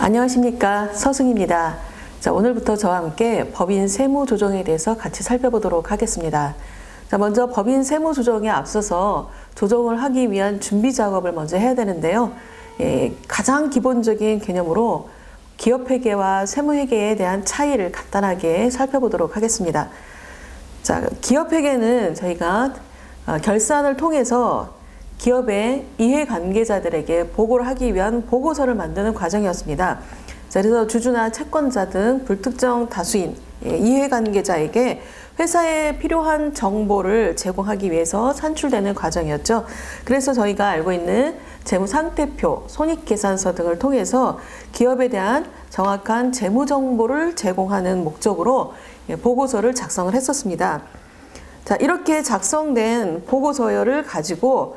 안녕하십니까, 서승입니다. 자, 오늘부터 저와 함께 법인 세무조정에 대해서 같이 살펴보도록 하겠습니다. 자, 먼저 법인 세무조정에 앞서서 조정을 하기 위한 준비 작업을 먼저 해야 되는데요. 가장 기본적인 개념으로 기업회계와 세무회계에 대한 차이를 간단하게 살펴보도록 하겠습니다. 자, 기업회계는 저희가 결산을 통해서 기업의 이해관계자들에게 보고를 하기 위한 보고서를 만드는 과정이었습니다. 자, 그래서 주주나 채권자 등 불특정 다수인 이해관계자에게 회사에 필요한 정보를 제공하기 위해서 산출되는 과정이었죠. 그래서 저희가 알고 있는 재무상태표, 손익계산서 등을 통해서 기업에 대한 정확한 재무정보를 제공하는 목적으로 보고서를 작성을 했었습니다. 자, 이렇게 작성된 보고서를 가지고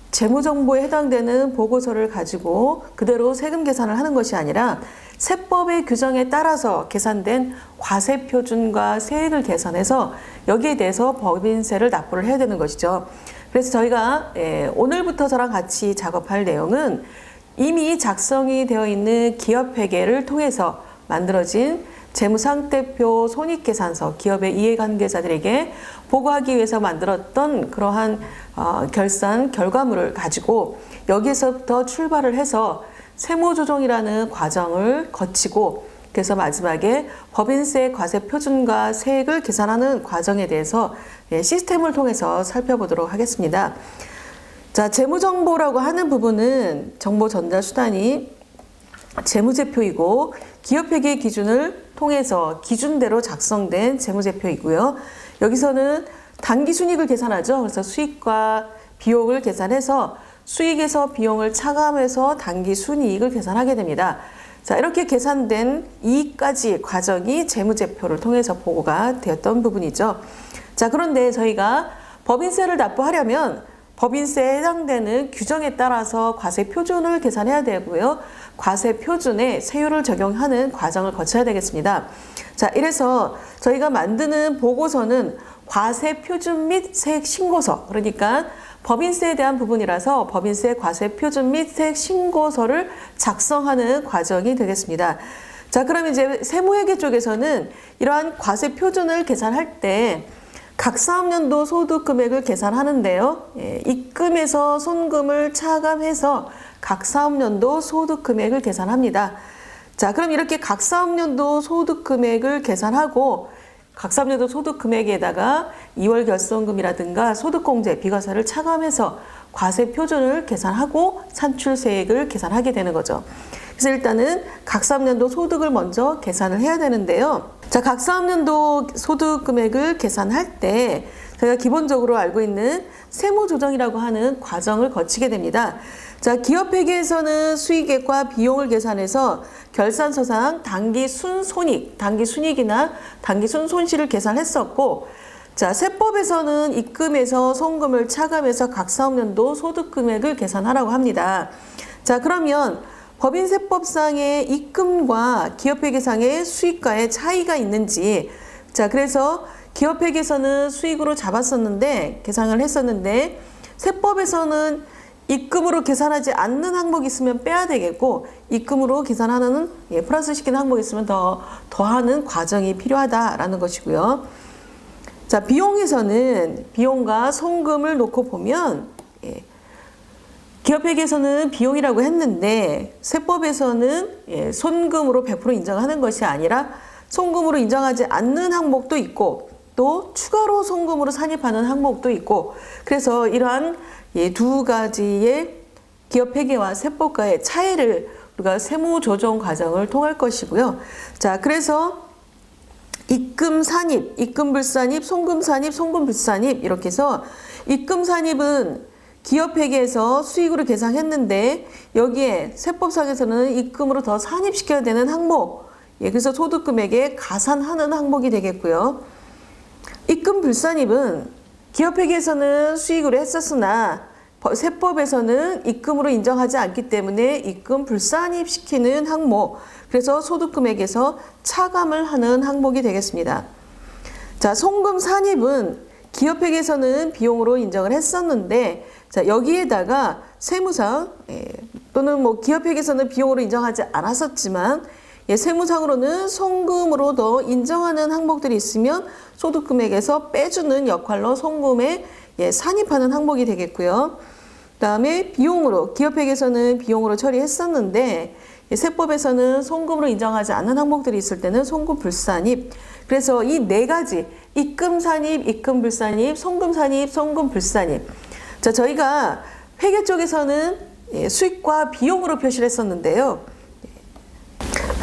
재무정보에 해당되는 보고서를 가지고 그대로 세금 계산을 하는 것이 아니라 세법의 규정에 따라서 계산된 과세표준과 세액을 계산해서 여기에 대해서 법인세를 납부를 해야 되는 것이죠. 그래서 저희가 오늘부터 저랑 같이 작업할 내용은 이미 작성이 되어 있는 기업회계를 통해서 만들어진 재무상태표, 손익계산서, 기업의 이해관계자들에게 보고하기 위해서 만들었던 그러한 결산 결과물을 가지고 여기서부터 출발을 해서 세무조정이라는 과정을 거치고 그래서 마지막에 법인세 과세 표준과 세액을 계산하는 과정에 대해서 시스템을 통해서 살펴보도록 하겠습니다. 자, 재무정보라고 하는 부분은 정보 전달 수단이 재무제표이고 기업회계 기준을 통해서 기준대로 작성된 재무제표이고요. 여기서는 당기순이익을 계산하죠. 그래서 수익과 비용을 계산해서 수익에서 비용을 차감해서 당기순이익을 계산하게 됩니다. 자, 이렇게 계산된 이익까지 과정이 재무제표를 통해서 보고가 되었던 부분이죠. 자, 그런데 저희가 법인세를 납부하려면 법인세에 해당되는 규정에 따라서 과세표준을 계산해야 되고요. 과세표준에 세율을 적용하는 과정을 거쳐야 되겠습니다. 자, 이래서 저희가 만드는 보고서는 과세표준 및 세액신고서, 그러니까 법인세에 대한 부분이라서 법인세 과세표준 및 세액신고서를 작성하는 과정이 되겠습니다. 자, 그럼 이제 세무회계 쪽에서는 이러한 과세표준을 계산할 때 각 사업년도 소득금액을 계산하는데요. 입금에서 손금을 차감해서 각 사업년도 소득금액을 계산합니다. 자, 그럼 이렇게 각 사업년도 소득금액을 계산하고 각 사업년도 소득금액에다가 2월 결손금이라든가 소득공제, 비과세를 차감해서 과세표준을 계산하고 산출세액을 계산하게 되는 거죠. 그래서 일단은 각 사업년도 소득을 먼저 계산을 해야 되는데요. 자, 각 사업년도 소득 금액을 계산할 때 저희가 기본적으로 알고 있는 세무조정이라고 하는 과정을 거치게 됩니다. 자, 기업회계에서는 수익액과 비용을 계산해서 결산서상 당기순손익, 당기순이익이나 당기순손실을 계산했었고, 자, 세법에서는 입금에서 손금을 차감해서 각 사업년도 소득 금액을 계산하라고 합니다. 자, 그러면 법인세법상의 입금과 기업회계상의 수익과의 차이가 있는지, 자, 그래서 기업회계에서는 수익으로 잡았었는데 계산을 했었는데 세법에서는 입금으로 계산하지 않는 항목이 있으면 빼야 되겠고 입금으로 계산하는 플러스 시키는 항목이 있으면 더하는 과정이 필요하다라는 것이고요. 자, 비용에서는 비용과 손금을 놓고 보면 기업회계에서는 비용이라고 했는데 세법에서는 손금으로 100% 인정하는 것이 아니라 손금으로 인정하지 않는 항목도 있고 또 추가로 손금으로 산입하는 항목도 있고 그래서 이러한 두 가지의 기업회계와 세법과의 차이를 우리가 세무조정 과정을 통할 것이고요. 자, 그래서 입금 산입, 입금 불산입, 손금 산입, 손금 불산입 이렇게 해서 입금 산입은 기업회계에서 수익으로 계산했는데 여기에 세법상에서는 입금으로 더 산입시켜야 되는 항목, 그래서 소득금액에 가산하는 항목이 되겠고요. 입금 불산입은 기업회계에서는 수익으로 했었으나 세법에서는 입금으로 인정하지 않기 때문에 입금 불산입시키는 항목, 그래서 소득금액에서 차감을 하는 항목이 되겠습니다. 자, 손금 산입은 기업회계에서는 비용으로 인정을 했었는데 자, 여기에다가 세무상 또는 뭐 기업회계에서는 비용으로 인정하지 않았었지만 세무상으로는 송금으로 더 인정하는 항목들이 있으면 소득금액에서 빼주는 역할로 송금에 산입하는 항목이 되겠고요. 그다음에 비용으로, 기업회계에서는 비용으로 처리했었는데 세법에서는 송금으로 인정하지 않는 항목들이 있을 때는 송금 불산입. 그래서 이 네 가지, 입금 산입, 입금 불산입, 송금 산입, 송금 불산입. 자, 저희가 회계 쪽에서는 수익과 비용으로 표시를 했었는데요.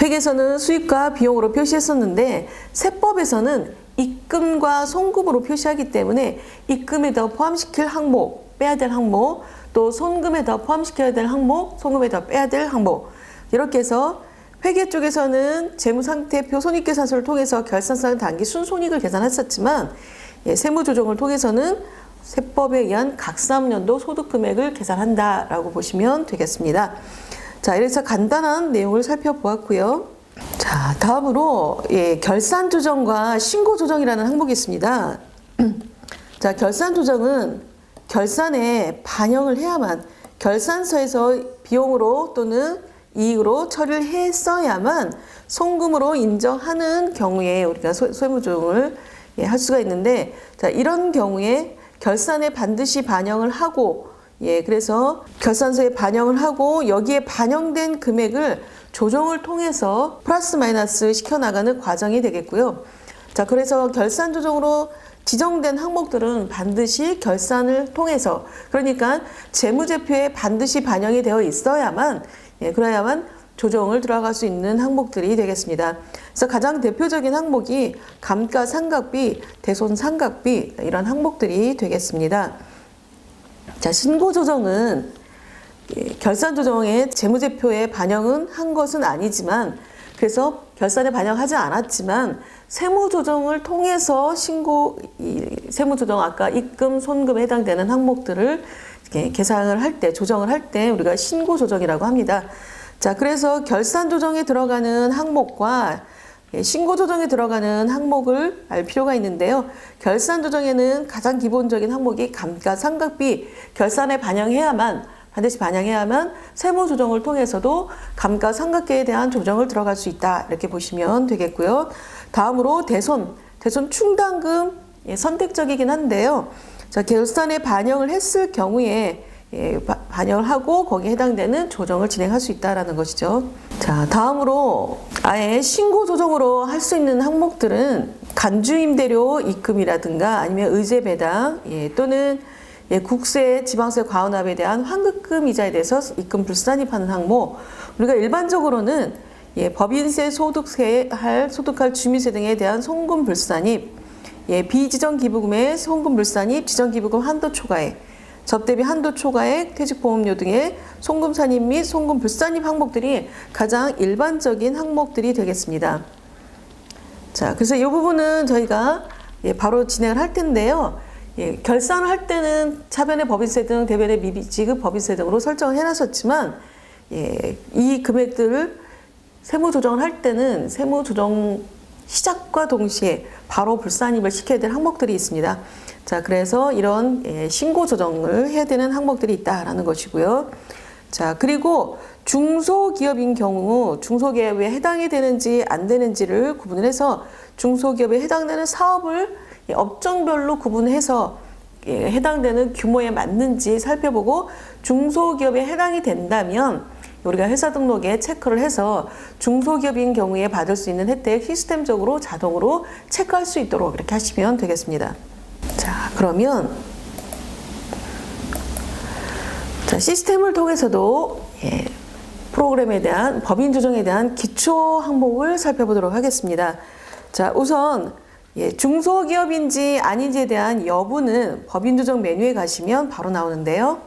회계에서는 수익과 비용으로 표시했었는데 세법에서는 입금과 송금으로 표시하기 때문에 입금에다 포함시킬 항목, 빼야 될 항목, 또 송금에다 포함시켜야 될 항목, 송금에다 빼야 될 항목, 이렇게 해서 회계 쪽에서는 재무상태표 손익계산서를 통해서 결산상 단기 순손익을 계산했었지만 세무조정을 통해서는 세법에 의한 각 사업년도 소득금액을 계산한다라고 보시면 되겠습니다. 자, 이래서 간단한 내용을 살펴보았고요. 자, 다음으로 결산조정과 신고조정이라는 항목이 있습니다. 자, 결산조정은 결산에 반영을 해야만, 결산서에서 비용으로 또는 이익으로 처리를 했어야만 송금으로 인정하는 경우에 우리가 세무조정을 할 수가 있는데, 자, 이런 경우에 결산에 반드시 반영을 하고, 그래서 결산서에 반영을 하고 여기에 반영된 금액을 조정을 통해서 플러스 마이너스 시켜나가는 과정이 되겠고요. 자, 그래서 결산 조정으로 지정된 항목들은 반드시 결산을 통해서, 그러니까 재무제표에 반드시 반영이 되어 있어야만, 그래야만 조정을 들어갈 수 있는 항목들이 되겠습니다. 그래서 가장 대표적인 항목이 감가상각비, 대손상각비, 이런 항목들이 되겠습니다. 자, 신고조정은 결산조정의 재무제표에 반영은 한 것은 아니지만, 그래서 결산에 반영하지 않았지만 세무조정을 통해서 세무조정, 아까 입금, 손금에 해당되는 항목들을 계산을 할 때, 조정을 할 때 우리가 신고조정이라고 합니다. 자, 그래서 결산조정에 들어가는 항목과 신고조정에 들어가는 항목을 알 필요가 있는데요. 결산조정에는 가장 기본적인 항목이 감가상각비, 결산에 반드시 반영해야만 세무조정을 통해서도 감가상각계에 대한 조정을 들어갈 수 있다, 이렇게 보시면 되겠고요. 다음으로 대손 충당금, 선택적이긴 한데요. 자, 결산에 반영을 했을 경우에 반영을 하고 거기에 해당되는 조정을 진행할 수 있다는 것이죠. 자, 다음으로 아예 신고조정으로 할 수 있는 항목들은 간주임대료 입금이라든가 아니면 의제배당, 또는 국세, 지방세 과원납에 대한 환급금 이자에 대해서 입금 불산입하는 항목, 우리가 일반적으로는 법인세, 소득세, 소득할 주민세 등에 대한 송금 불산입, 비지정 기부금의 송금 불산입, 지정 기부금 한도 초과액, 접대비 한도 초과액, 퇴직보험료 등의 송금 산입 및 송금 불산입 항목들이 가장 일반적인 항목들이 되겠습니다. 자, 그래서 이 부분은 저희가 바로 진행을 할 텐데요. 결산을 할 때는 차변의 법인세 등 대변의 미지급 법인세 등으로 설정을 해놨었지만, 이 금액들을 세무조정을 할 때는 세무조정 시작과 동시에 바로 불산입을 시켜야 될 항목들이 있습니다. 자, 그래서 이런 신고조정을 해야 되는 항목들이 있다라는 것이고요. 자, 그리고 중소기업인 경우 중소기업에 해당이 되는지 안 되는지를 구분을 해서 중소기업에 해당되는 사업을 업종별로 구분해서 해당되는 규모에 맞는지 살펴보고 중소기업에 해당이 된다면 우리가 회사 등록에 체크를 해서 중소기업인 경우에 받을 수 있는 혜택 시스템적으로 자동으로 체크할 수 있도록 이렇게 하시면 되겠습니다. 자, 그러면 시스템을 통해서도 프로그램에 대한 법인 조정에 대한 기초 항목을 살펴보도록 하겠습니다. 자, 우선 중소기업인지 아닌지에 대한 여부는 법인 조정 메뉴에 가시면 바로 나오는데요.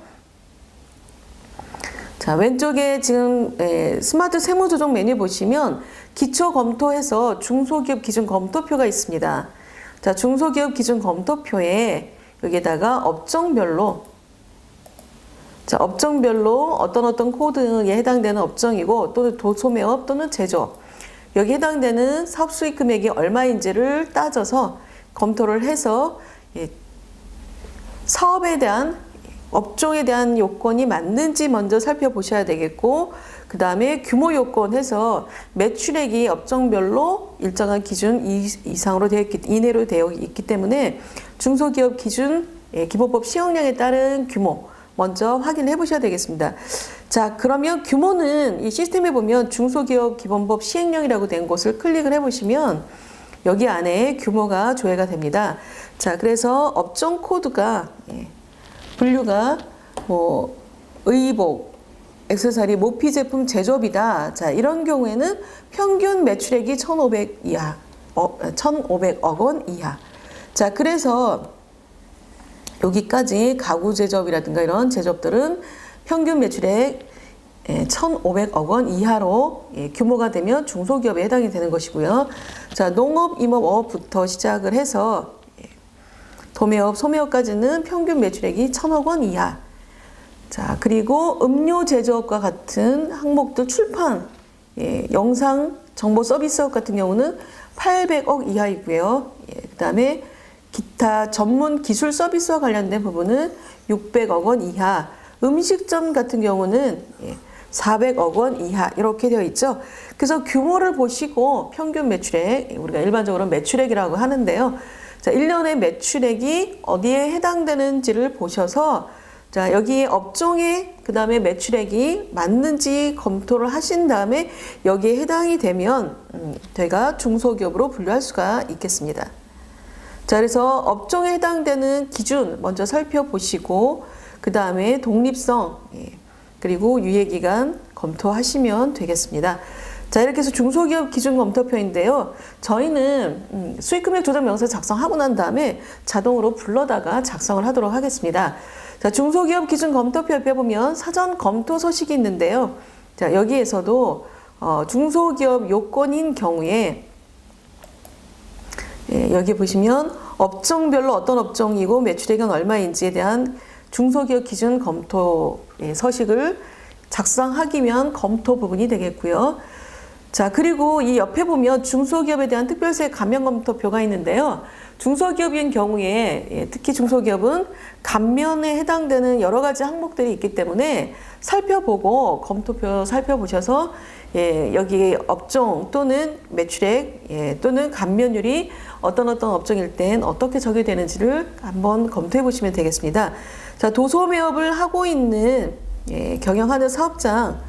자, 왼쪽에 지금 스마트 세무조정 메뉴 보시면 기초 검토해서 중소기업 기준 검토표가 있습니다. 자, 중소기업 기준 검토표에 여기에다가 업종별로, 자, 업종별로 어떤 코드에 해당되는 업종이고 또는 도소매업 또는 제조업, 여기 해당되는 사업 수익 금액이 얼마인지를 따져서 검토를 해서 사업에 대한 업종에 대한 요건이 맞는지 먼저 살펴보셔야 되겠고, 그 다음에 규모 요건 해서 매출액이 업종별로 일정한 기준 이상으로 이내로 되어 있기 때문에 중소기업 기준 기본법 시행령에 따른 규모 먼저 확인해 보셔야 되겠습니다. 자, 그러면 규모는 이 시스템에 보면 중소기업 기본법 시행령이라고 된 곳을 클릭을 해 보시면 여기 안에 규모가 조회가 됩니다. 자, 그래서 업종 코드가 분류가 뭐 의복, 액세서리, 모피 제품 제조업이다. 자, 이런 경우에는 평균 매출액이 1,500억 원 이하. 자, 그래서 여기까지 가구 제조업이라든가 이런 제조업들은 평균 매출액 1,500억 원 이하로 규모가 되면 중소기업에 해당이 되는 것이고요. 자, 농업, 임업, 어업부터 시작을 해서 도매업, 소매업까지는 평균 매출액이 1,000억 원 이하. 자, 그리고 음료 제조업과 같은 항목들 출판, 영상, 정보 서비스업 같은 경우는 800억 이하이고요. 그 다음에 기타 전문 기술 서비스와 관련된 부분은 600억 원 이하, 음식점 같은 경우는 400억 원 이하 이렇게 되어 있죠. 그래서 규모를 보시고 평균 매출액, 우리가 일반적으로 매출액이라고 하는데요. 자, 1년의 매출액이 어디에 해당되는지를 보셔서 자, 여기 업종에 그 다음에 매출액이 맞는지 검토를 하신 다음에 여기에 해당이 되면 저희가 중소기업으로 분류할 수가 있겠습니다. 자, 그래서 업종에 해당되는 기준 먼저 살펴보시고 그 다음에 독립성 그리고 유예기간 검토하시면 되겠습니다. 자, 이렇게 해서 중소기업 기준 검토표인데요. 저희는 수익금액 조정 명세 작성하고 난 다음에 자동으로 불러다가 작성을 하도록 하겠습니다. 자, 중소기업 기준 검토표에 보면 사전 검토 서식이 있는데요. 자, 여기에서도 중소기업 요건인 경우에 여기 보시면 업종별로 어떤 업종이고 매출액은 얼마인지에 대한 중소기업 기준 검토 서식을 작성하기 위한 검토 부분이 되겠고요. 자, 그리고 이 옆에 보면 중소기업에 대한 특별세 감면 검토표가 있는데요. 중소기업인 경우에 특히 중소기업은 감면에 해당되는 여러 가지 항목들이 있기 때문에 살펴보고 검토표 살펴보셔서 여기 업종 또는 매출액 또는 감면율이 어떤 업종일 땐 어떻게 적용되는지를 한번 검토해 보시면 되겠습니다. 자, 도소매업을 하고 있는 경영하는 사업장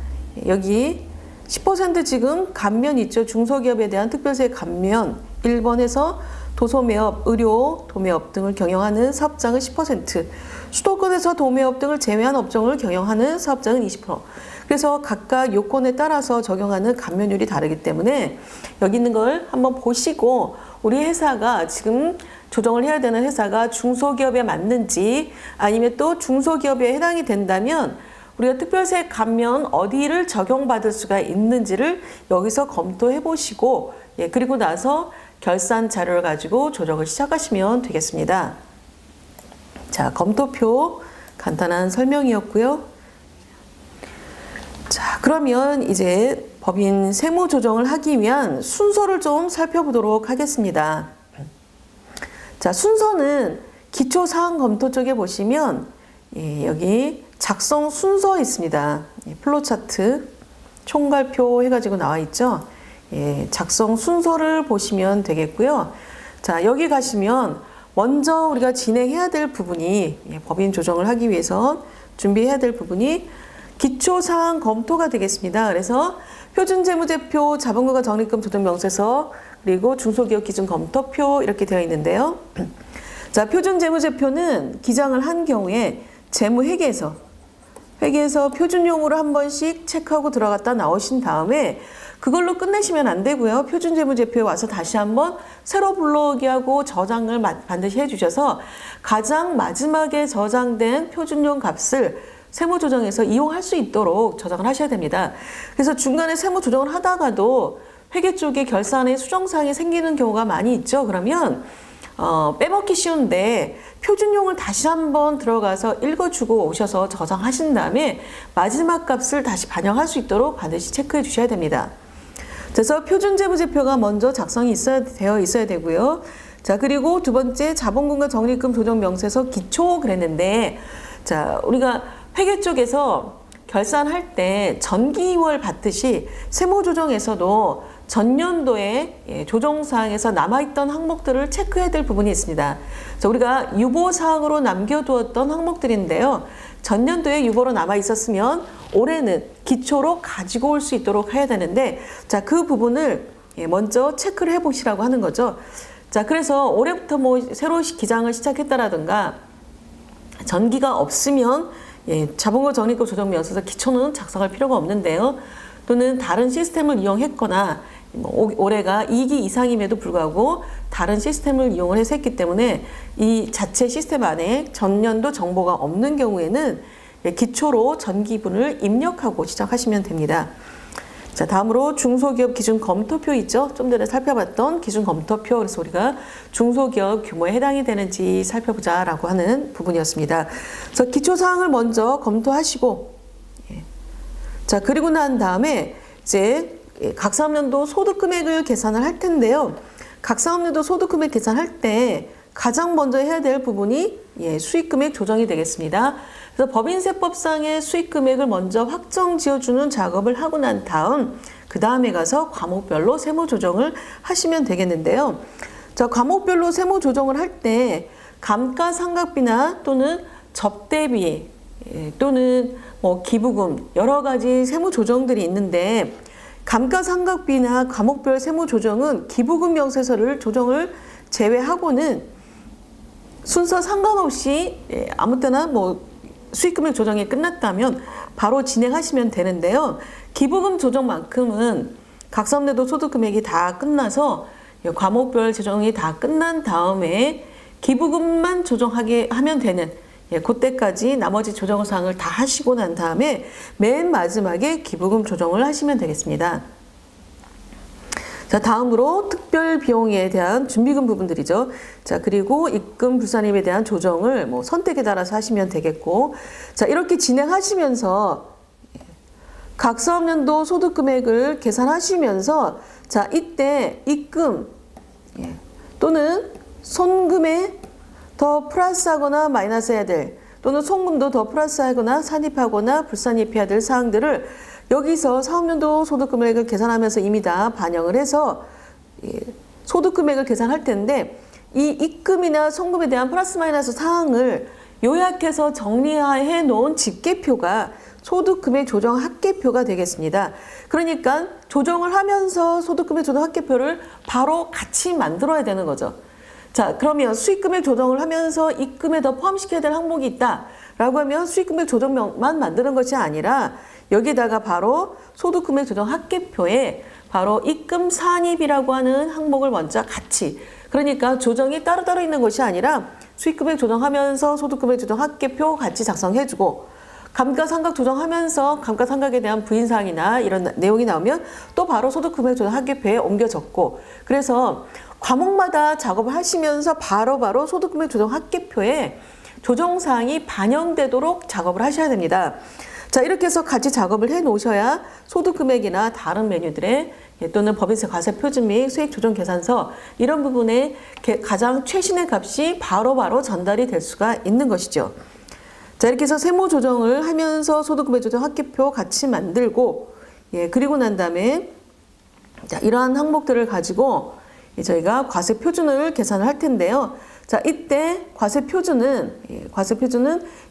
여기 10% 지금 감면 있죠. 중소기업에 대한 특별세 감면 1번에서 도소매업, 의료, 도매업 등을 경영하는 사업장은 10%, 수도권에서 도매업 등을 제외한 업종을 경영하는 사업장은 20%. 그래서 각각 요건에 따라서 적용하는 감면율이 다르기 때문에 여기 있는 걸 한번 보시고 우리 회사가 지금 조정을 해야 되는 회사가 중소기업에 맞는지 아니면 또 중소기업에 해당이 된다면 우리가 특별세 감면 어디를 적용받을 수가 있는지를 여기서 검토해 보시고 그리고 나서 결산 자료를 가지고 조정을 시작하시면 되겠습니다. 자, 검토표 간단한 설명이었고요. 자, 그러면 이제 법인 세무 조정을 하기 위한 순서를 좀 살펴보도록 하겠습니다. 자, 순서는 기초사항 검토 쪽에 보시면 여기 작성 순서 있습니다. 플로차트, 총괄표 해가지고 나와 있죠. 작성 순서를 보시면 되겠고요. 자, 여기 가시면 먼저 우리가 진행해야 될 부분이 법인 조정을 하기 위해서 준비해야 될 부분이 기초사항 검토가 되겠습니다. 그래서 표준재무제표, 자본금과 적립금 조정명세서 그리고 중소기업 기준 검토표 이렇게 되어 있는데요. 자, 표준재무제표는 기장을 한 경우에 재무회계에서 표준용으로 한 번씩 체크하고 들어갔다 나오신 다음에 그걸로 끝내시면 안 되고요. 표준재무제표에 와서 다시 한번 새로 불러오기하고 저장을 반드시 해주셔서 가장 마지막에 저장된 표준용 값을 세무조정에서 이용할 수 있도록 저장을 하셔야 됩니다. 그래서 중간에 세무조정을 하다가도 회계 쪽에 결산에 수정사항이 생기는 경우가 많이 있죠. 그러면 빼먹기 쉬운데 표준용을 다시 한번 들어가서 읽어주고 오셔서 저장하신 다음에 마지막 값을 다시 반영할 수 있도록 반드시 체크해 주셔야 됩니다. 그래서 표준재무제표가 먼저 작성이 되어 있어야 되고요. 자, 그리고 두 번째 자본금과 적립금 조정명세서 기초 그랬는데 자, 우리가 회계 쪽에서 결산할 때 전기월 받듯이 세무조정에서도 전년도에 조정사항에서 남아있던 항목들을 체크해야 될 부분이 있습니다. 자, 우리가 유보사항으로 남겨두었던 항목들인데요. 전년도에 유보로 남아있었으면 올해는 기초로 가지고 올 수 있도록 해야 되는데, 자, 그 부분을 먼저 체크를 해보시라고 하는 거죠. 자, 그래서 올해부터 뭐 새로 기장을 시작했다라든가 전기가 없으면 자본금 적립금 조정명세서 기초는 작성할 필요가 없는데요. 또는 다른 시스템을 이용했거나 올해가 2기 이상임에도 불구하고 다른 시스템을 이용을 해서 했기 때문에 이 자체 시스템 안에 전년도 정보가 없는 경우에는 기초로 전기분을 입력하고 시작하시면 됩니다. 자, 다음으로 중소기업 기준 검토표 있죠? 좀 전에 살펴봤던 기준 검토표. 그래서 우리가 중소기업 규모에 해당이 되는지 살펴보자라고 하는 부분이었습니다. 그래서 기초사항을 먼저 검토하시고, 자, 그리고 난 다음에 이제 각 사업년도 소득금액을 계산을 할 텐데요. 각 사업년도 소득금액 계산할 때 가장 먼저 해야 될 부분이 수익금액 조정이 되겠습니다. 그래서 법인세법상의 수익금액을 먼저 확정 지어주는 작업을 하고 난 다음 그 다음에 가서 과목별로 세무조정을 하시면 되겠는데요. 자, 과목별로 세무조정을 할 때 감가상각비나 또는 접대비 또는 뭐 기부금 여러 가지 세무조정들이 있는데, 감가상각비나 과목별 세무조정은 기부금 명세서를 조정을 제외하고는 순서 상관없이 아무 때나 뭐 수익금액 조정이 끝났다면 바로 진행하시면 되는데요. 기부금 조정만큼은 각 사업내도 소득금액이 다 끝나서 과목별 조정이 다 끝난 다음에 기부금만 조정하게 하면 되는, 그때까지 나머지 조정 사항을 다 하시고 난 다음에 맨 마지막에 기부금 조정을 하시면 되겠습니다. 자, 다음으로 특별 비용에 대한 준비금 부분들이죠. 자, 그리고 입금 불산입에 대한 조정을 뭐 선택에 따라서 하시면 되겠고, 자, 이렇게 진행하시면서 각 사업년도 소득 금액을 계산하시면서, 자, 이때 입금 또는 손금에 더 플러스하거나 마이너스해야 될, 또는 송금도 더 플러스하거나 산입하거나 불산입해야 될 사항들을 여기서 사업년도 소득금액을 계산하면서 이미 다 반영을 해서 소득금액을 계산할 텐데, 이 입금이나 송금에 대한 플러스 마이너스 사항을 요약해서 정리해 놓은 집계표가 소득금액 조정 합계표가 되겠습니다. 그러니까 조정을 하면서 소득금액 조정 합계표를 바로 같이 만들어야 되는 거죠. 자, 그러면 수익금액 조정을 하면서 입금에 더 포함시켜야 될 항목이 있다라고 하면 수익금액 조정만 만드는 것이 아니라 여기다가 바로 소득금액 조정 합계표에 바로 입금 산입이라고 하는 항목을 먼저 같이, 그러니까 조정이 따로따로 있는 것이 아니라 수익금액 조정하면서 소득금액 조정 합계표 같이 작성해주고, 감가상각 조정하면서 감가상각에 대한 부인사항이나 이런 내용이 나오면 또 바로 소득금액 조정 합계표에 옮겨 적고, 그래서 과목마다 작업을 하시면서 바로바로 소득금액 조정 합계표에 조정사항이 반영되도록 작업을 하셔야 됩니다. 자, 이렇게 해서 같이 작업을 해 놓으셔야 소득금액이나 다른 메뉴들의 또는 법인세 과세 표준 및 수익 조정 계산서 이런 부분에 가장 최신의 값이 바로바로 전달이 될 수가 있는 것이죠. 자, 이렇게 해서 세무 조정을 하면서 소득금액 조정 합계표 같이 만들고, 그리고 난 다음에 자, 이러한 항목들을 가지고 저희가 과세 표준을 계산을 할 텐데요. 자, 이때 과세 표준은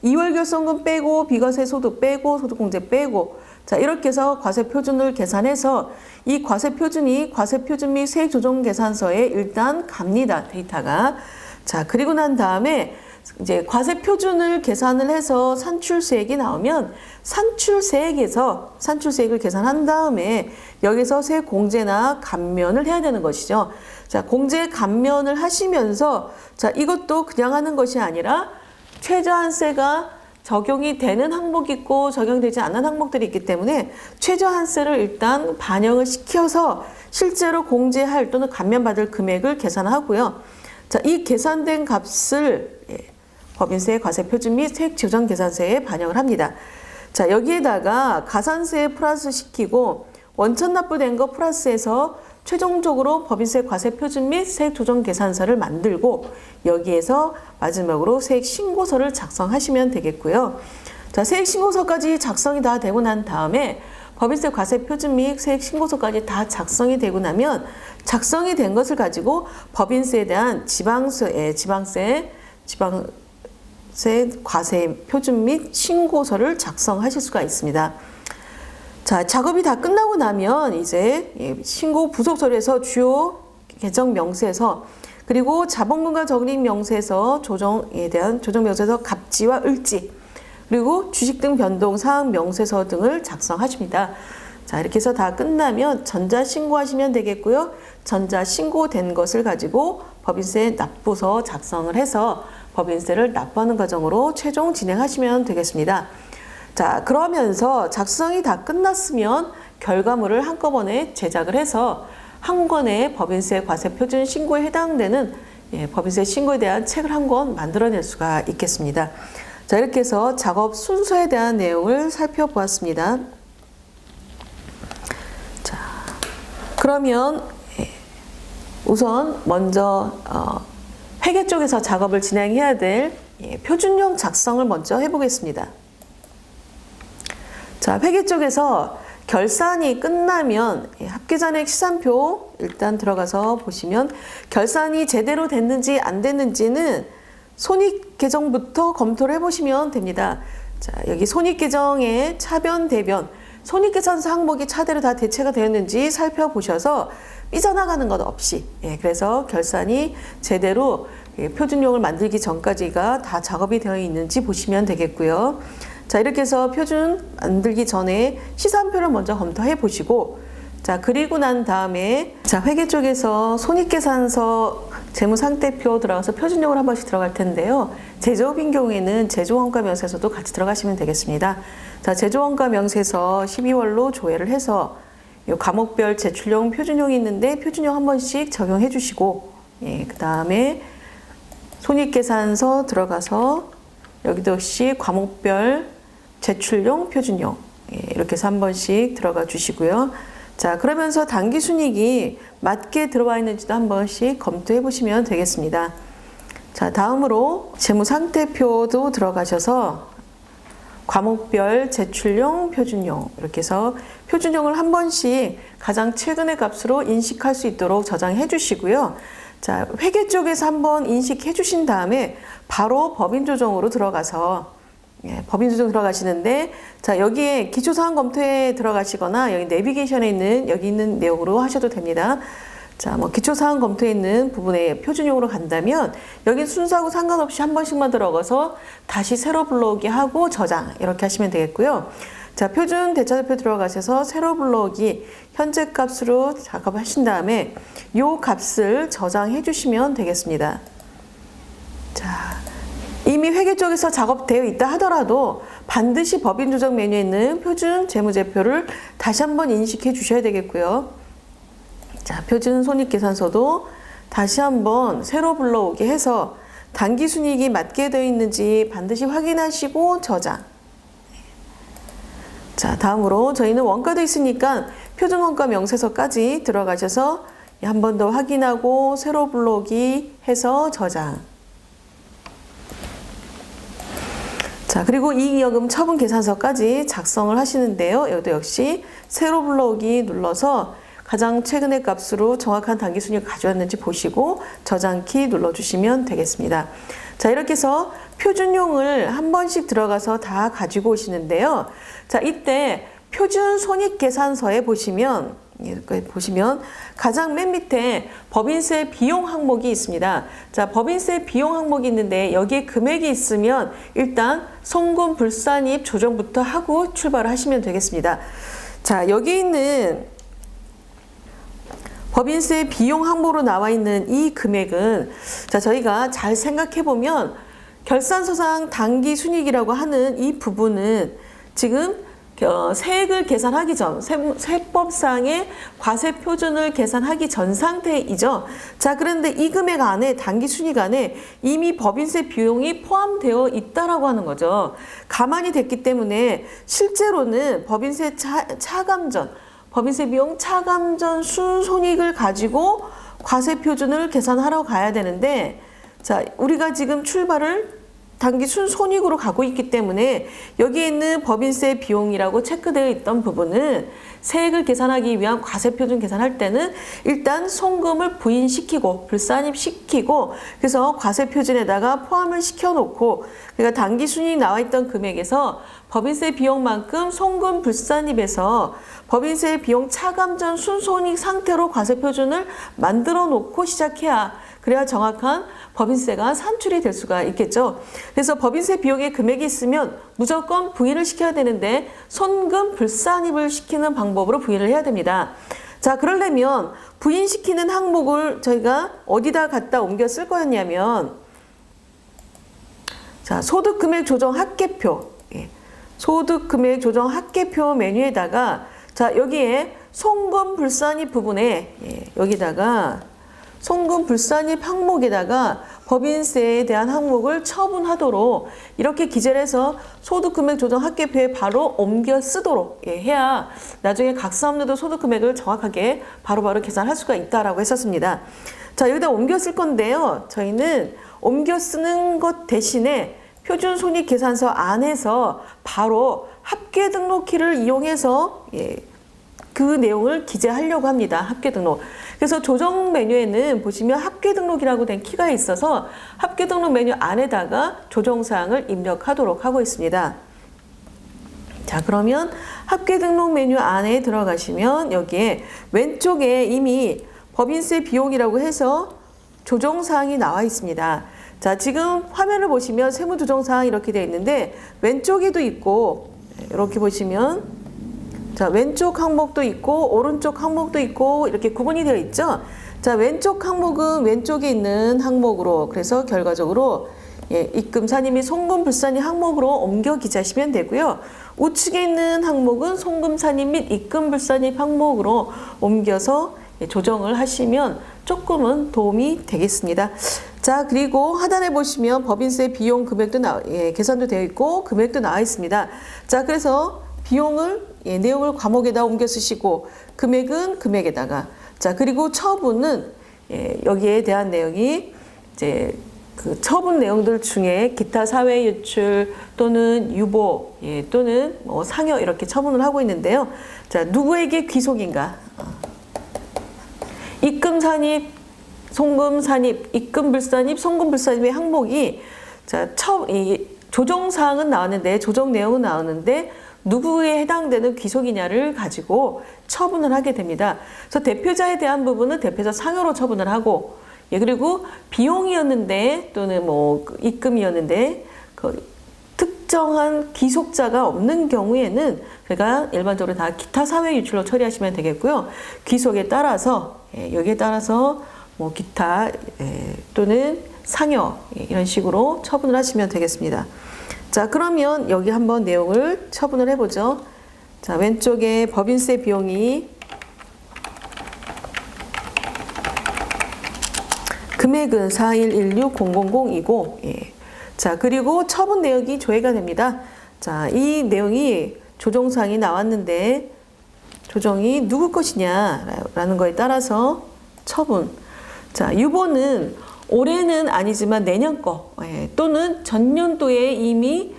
2월 결손금 빼고 비과세 소득 빼고 소득공제 빼고, 자, 이렇게 해서 과세 표준을 계산해서 이 과세 표준이 과세 표준 및 세액 조정 계산서에 일단 갑니다. 데이터가. 자, 그리고 난 다음에 이제 과세 표준을 계산을 해서 산출세액이 나오면 산출세액을 계산한 다음에 여기서 세액 공제나 감면을 해야 되는 것이죠. 자, 공제 감면을 하시면서, 자, 이것도 그냥 하는 것이 아니라 최저한세가 적용이 되는 항목이 있고 적용되지 않는 항목들이 있기 때문에 최저한세를 일단 반영을 시켜서 실제로 공제할 또는 감면받을 금액을 계산하고요. 자, 이 계산된 값을 법인세, 과세 표준 및 세액 조정 계산서에 반영을 합니다. 자, 여기에다가 가산세 플러스 시키고 원천 납부된 거 플러스해서 최종적으로 법인세 과세 표준 및 세액 조정 계산서를 만들고 여기에서 마지막으로 세액 신고서를 작성하시면 되겠고요. 자, 세액 신고서까지 작성이 다 되고 난 다음에 법인세 과세 표준 및 세액 신고서까지 다 작성이 되고 나면 작성이 된 것을 가지고 법인세에 대한 지방세 과세 표준 및 신고서를 작성하실 수가 있습니다. 자, 작업이 다 끝나고 나면 이제 신고 부속 서류에서 주요 계정 명세서 그리고 자본금과 적립 명세서 조정에 대한 조정 명세서 갑지와 을지 그리고 주식 등 변동 사항 명세서 등을 작성하십니다. 자, 이렇게 해서 다 끝나면 전자 신고하시면 되겠고요. 전자 신고된 것을 가지고 법인세 납부서 작성을 해서 법인세를 납부하는 과정으로 최종 진행하시면 되겠습니다. 자, 그러면서 작성이 다 끝났으면 결과물을 한꺼번에 제작을 해서 한 권의 법인세 과세 표준 신고에 해당되는 법인세 신고에 대한 책을 한 권 만들어낼 수가 있겠습니다. 자, 이렇게 해서 작업 순서에 대한 내용을 살펴보았습니다. 자, 그러면 우선 먼저 회계 쪽에서 작업을 진행해야 될 표준용 작성을 먼저 해보겠습니다. 자, 회계 쪽에서 결산이 끝나면 합계잔액 시산표 일단 들어가서 보시면 결산이 제대로 됐는지 안 됐는지는 손익계정부터 검토를 해보시면 됩니다. 자, 여기 손익계정의 차변, 대변, 손익계산서 항목이 차례로 다 대체가 되었는지 살펴보셔서 삐져나가는 것 없이 그래서 결산이 제대로 표준용을 만들기 전까지가 다 작업이 되어 있는지 보시면 되겠고요. 자, 이렇게 해서 표준 만들기 전에 시산표를 먼저 검토해 보시고 자, 그리고 난 다음에 자, 회계 쪽에서 손익계산서 재무상태표 들어가서 표준용을 한 번씩 들어갈 텐데요. 제조업인 경우에는 제조원가 명세서도 같이 들어가시면 되겠습니다. 자, 제조원가 명세서 12월로 조회를 해서 이 과목별 제출용, 표준용이 있는데 표준용 한 번씩 적용해 주시고 그 다음에 손익계산서 들어가서 여기도 역시 과목별 제출용, 표준용 이렇게 해서 한 번씩 들어가 주시고요. 자, 그러면서 당기순이익이 맞게 들어와 있는지도 한 번씩 검토해 보시면 되겠습니다. 자, 다음으로 재무상태표도 들어가셔서 과목별 제출용, 표준용 이렇게 해서 표준용을 한 번씩 가장 최근의 값으로 인식할 수 있도록 저장해 주시고요. 자, 회계 쪽에서 한번 인식해 주신 다음에 바로 법인조정으로 들어가서 법인조정 들어가시는데 자, 여기에 기초사항 검토에 들어가시거나 여기 내비게이션에 있는 여기 있는 내용으로 하셔도 됩니다. 자, 뭐 기초사항 검토에 있는 부분에 표준용으로 간다면 여기 순서하고 상관없이 한 번씩만 들어가서 다시 새로 불러오기 하고 저장 이렇게 하시면 되겠고요. 자, 표준 대차대표 들어가셔서 새로 불러오기 현재 값으로 작업하신 다음에 이 값을 저장해 주시면 되겠습니다. 자, 이미 회계 쪽에서 작업되어 있다 하더라도 반드시 법인조정 메뉴에 있는 표준 재무제표를 다시 한번 인식해 주셔야 되겠고요. 자, 표준 손익계산서도 다시 한번 새로 불러오게 해서 당기순이익이 맞게 되어 있는지 반드시 확인하시고 저장. 자, 다음으로 저희는 원가도 있으니까 표준원가 명세서까지 들어가셔서 한 번 더 확인하고 새로 불러오기 해서 저장. 자, 그리고 이익여금 처분 계산서까지 작성을 하시는데요. 여기도 역시 새로 불러오기 눌러서 가장 최근의 값으로 정확한 당기순이익을 가져왔는지 보시고 저장키 눌러주시면 되겠습니다. 자, 이렇게 해서 표준용을 한 번씩 들어가서 다 가지고 오시는데요. 자, 이때 표준 손익계산서에 보시면 가장 맨 밑에 법인세 비용 항목이 있습니다. 자, 법인세 비용 항목이 있는데 여기에 금액이 있으면 일단 송금 불산입 조정부터 하고 출발을 하시면 되겠습니다. 자, 여기 있는 법인세 비용 항목으로 나와 있는 이 금액은 자, 저희가 잘 생각해 보면 결산서상 당기순이익이라고 하는 이 부분은 지금 세액을 계산하기 전, 세법상의 과세 표준을 계산하기 전 상태이죠. 자, 그런데 이 금액 안에 당기순이익 안에 이미 법인세 비용이 포함되어 있다라고 하는 거죠. 가만히 됐기 때문에 실제로는 법인세 차감 전, 법인세 비용 차감 전 순손익을 가지고 과세표준을 계산하러 가야 되는데, 자, 우리가 지금 출발을 단기 순손익으로 가고 있기 때문에 여기에 있는 법인세 비용이라고 체크되어 있던 부분은 세액을 계산하기 위한 과세표준 계산할 때는 일단 송금을 부인시키고 불산입시키고, 그래서 과세표준에다가 포함을 시켜놓고, 그러니까 단기 순이익 나와 있던 금액에서 법인세 비용만큼 송금 불산입에서 법인세 비용 차감 전 순손익 상태로 과세표준을 만들어 놓고 시작해야, 그래야 정확한 법인세가 산출이 될 수가 있겠죠. 그래서 법인세 비용의 금액이 있으면 무조건 부인을 시켜야 되는데 손금 불산입을 시키는 방법으로 부인을 해야 됩니다. 자, 그러려면 부인시키는 항목을 저희가 어디다 갖다 옮겨 쓸 거였냐면, 자, 소득금액 조정 합계표, 소득금액 조정 합계표 메뉴에다가, 자, 여기에 송금 불산입 부분에, 여기다가 송금 불산입 항목에다가 법인세에 대한 항목을 처분하도록 이렇게 기재를 해서 소득금액 조정 합계표에 바로 옮겨 쓰도록 해야 나중에 각사업로드 소득금액을 정확하게 바로바로 계산할 수가 있다라고 했었습니다. 자, 여기다 옮겨 쓸 건데요. 저희는 옮겨 쓰는 것 대신에 표준손익계산서 안에서 바로 합계 등록키를 이용해서 그 내용을 기재하려고 합니다. 합계 등록. 그래서 조정 메뉴에는 보시면 합계 등록이라고 된 키가 있어서 합계 등록 메뉴 안에다가 조정사항을 입력하도록 하고 있습니다. 자, 그러면 합계 등록 메뉴 안에 들어가시면 여기에 왼쪽에 이미 법인세 비용이라고 해서 조정사항이 나와 있습니다. 자, 지금 화면을 보시면 세무조정사항 이렇게 되어 있는데 왼쪽에도 있고, 이렇게 보시면 자, 왼쪽 항목도 있고 오른쪽 항목도 있고 이렇게 구분이 되어 있죠. 자, 왼쪽 항목은 왼쪽에 있는 항목으로, 그래서 결과적으로 입금 산입 및 송금 불산입 항목으로 옮겨 기재하시면 되고요. 우측에 있는 항목은 송금 산입 및 입금 불산입 항목으로 옮겨서 조정을 하시면 조금은 도움이 되겠습니다. 자, 그리고 하단에 보시면 법인세 비용 금액도 계산도 되어 있고 금액도 나와 있습니다. 자, 그래서 비용을 내용을 과목에다 옮겨 쓰시고 금액은 금액에다가, 자, 그리고 처분은 여기에 대한 내용이 이제 그 처분 내용들 중에 기타 사회 유출 또는 유보 또는 뭐 상여 이렇게 처분을 하고 있는데요. 자, 누구에게 귀속인가? 입금 산입, 송금 산입, 입금 불산입, 송금 불산입의 항목이, 자, 조정 사항은 나왔는데, 조정 내용은 나왔는데 누구에 해당되는 귀속이냐를 가지고 처분을 하게 됩니다. 그래서 대표자에 대한 부분은 대표자 상여로 처분을 하고, 그리고 비용이었는데 또는 뭐 입금이었는데 그 특정한 귀속자가 없는 경우에는 그러니까 일반적으로 다 기타 사회 유출로 처리하시면 되겠고요. 귀속에 따라서 여기에 따라서 뭐 기타 또는 상여 이런 식으로 처분을 하시면 되겠습니다. 자, 그러면 여기 한번 내용을 처분을 해보죠. 자, 왼쪽에 법인세 비용이 금액은 4116,000이고, 자, 그리고 처분 내역이 조회가 됩니다. 자, 이 내용이 조정사항이 나왔는데 조정이 누구 것이냐라는 거에 따라서 처분. 자, 유보는 올해는 아니지만 내년 거 또는 전년도에 이미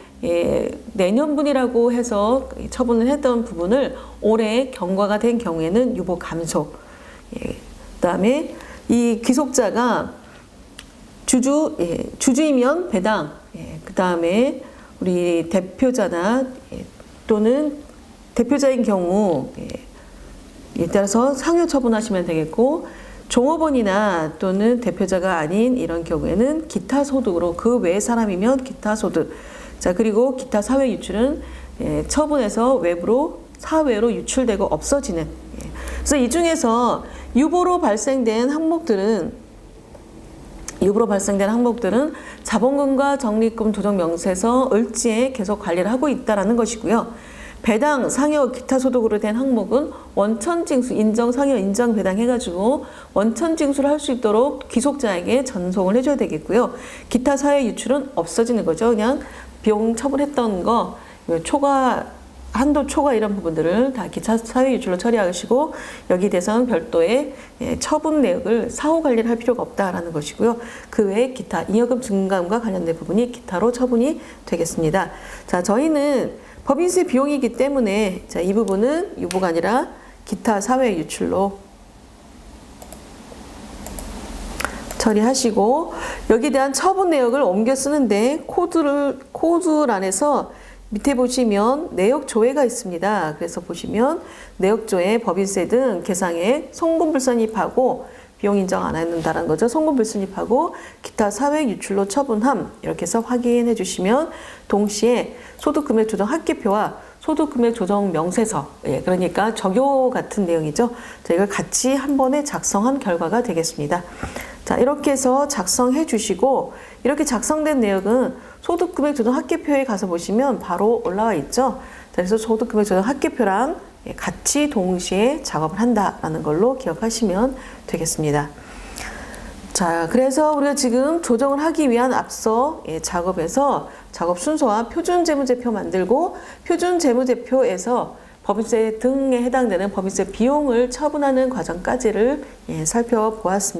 내년분이라고 해서 처분을 했던 부분을 올해 경과가 된 경우에는 유보 감소. 그다음에 이 귀속자가 주주이면 배당. 그다음에 우리 대표자나 또는 대표자인 경우 에 따라서 상여 처분하시면 되겠고, 종업원이나 또는 대표자가 아닌 이런 경우에는 기타 소득으로, 그 외의 사람이면 기타 소득. 자, 그리고 기타 사회 유출은 처분해서 외부로 사회로 유출되고 없어지는. 그래서 이 중에서 유보로 발생된 항목들은 자본금과 적립금 조정 명세서 을지에 계속 관리를 하고 있다라는 것이고요. 배당, 상여, 기타 소득으로 된 항목은 원천징수, 인정, 상여, 인정, 배당 해가지고 원천징수를 할 수 있도록 귀속자에게 전송을 해줘야 되겠고요. 기타 사회 유출은 없어지는 거죠. 그냥 비용 처분했던 거 초과 한도 초과 이런 부분들을 다 기타 사회 유출로 처리하시고 여기에 대해서는 별도의 처분 내역을 사후 관리를 할 필요가 없다라는 것이고요. 그 외에 기타 잉여금 증감과 관련된 부분이 기타로 처분이 되겠습니다. 자, 저희는 법인세 비용이기 때문에 자, 이 부분은 유보가 아니라 기타 사회 유출로 처리하시고 여기에 대한 처분 내역을 옮겨 쓰는데 코드란에서 밑에 보시면 내역 조회가 있습니다. 그래서 보시면 내역 조회, 법인세 등 계상에 송금 불선입하고 비용 인정 안 한다는 거죠. 송금 불선입하고 기타 사회 유출로 처분함 이렇게 해서 확인해 주시면 동시에 소득금액 조정 합계표와 소득금액 조정 명세서, 그러니까 적요 같은 내용이죠. 저희가 같이 한 번에 작성한 결과가 되겠습니다. 자, 이렇게 해서 작성해 주시고 이렇게 작성된 내역은 소득금액 조정 합계표에 가서 보시면 바로 올라와 있죠. 자, 그래서 소득금액 조정 합계표랑 같이 동시에 작업을 한다라는 걸로 기억하시면 되겠습니다. 자, 그래서 우리가 지금 조정을 하기 위한 앞서 작업에서 작업 순서와 표준 재무제표 만들고 표준 재무제표에서 법인세 등에 해당되는 법인세 비용을 처분하는 과정까지를 살펴보았습니다.